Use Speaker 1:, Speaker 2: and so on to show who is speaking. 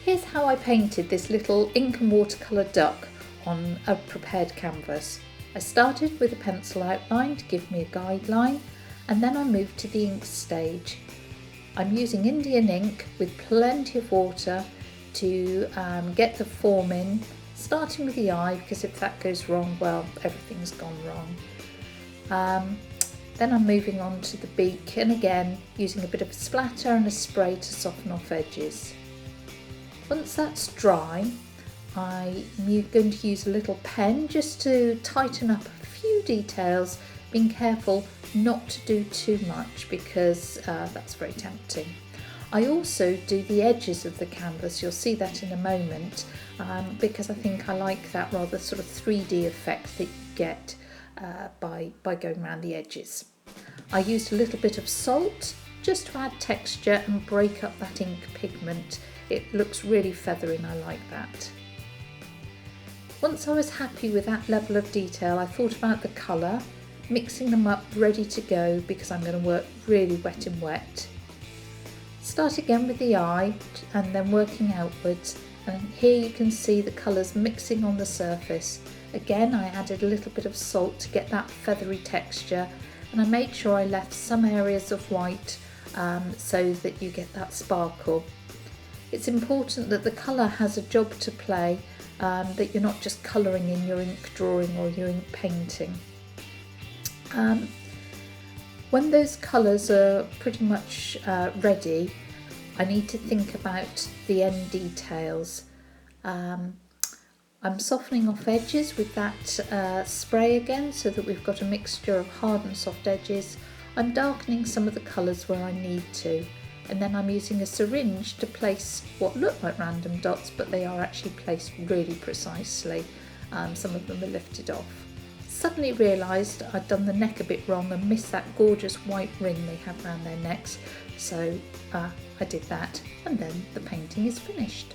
Speaker 1: Here's how I painted this little ink and watercolour duck on a prepared canvas. I started with a pencil outline to give me a guideline, and then I moved to the ink stage. I'm using Indian ink with plenty of water to get the form in, starting with the eye, because if that goes wrong, well, everything's gone wrong. Then I'm moving on to the beak, and again using a bit of a splatter and a spray to soften off edges. Once that's dry, I'm going to use a little pen just to tighten up a few details, being careful not to do too much because that's very tempting. I also do the edges of the canvas, you'll see that in a moment, because I think I like that rather sort of 3D effect that you get by going around the edges. I used a little bit of salt just to add texture and break up that ink pigment. It looks really feathery and I like that. Once I was happy with that level of detail, I thought about the colour, mixing them up ready to go because I'm going to work really wet in wet. Start again with the eye and then working outwards, and here you can see the colours mixing on the surface. Again, I added a little bit of salt to get that feathery texture, and I made sure I left some areas of white so that you get that sparkle. It's important that the colour has a job to play, that you're not just colouring in your ink drawing or your ink painting. When those colours are pretty much ready, I need to think about the end details. I'm softening off edges with that spray again so that we've got a mixture of hard and soft edges. I'm darkening some of the colours where I need to, and then I'm using a syringe to place what look like random dots, but they are actually placed really precisely. Some of them are lifted off. Suddenly realised I'd done the neck a bit wrong and missed that gorgeous white ring they have around their necks, so I did that, and then the painting is finished.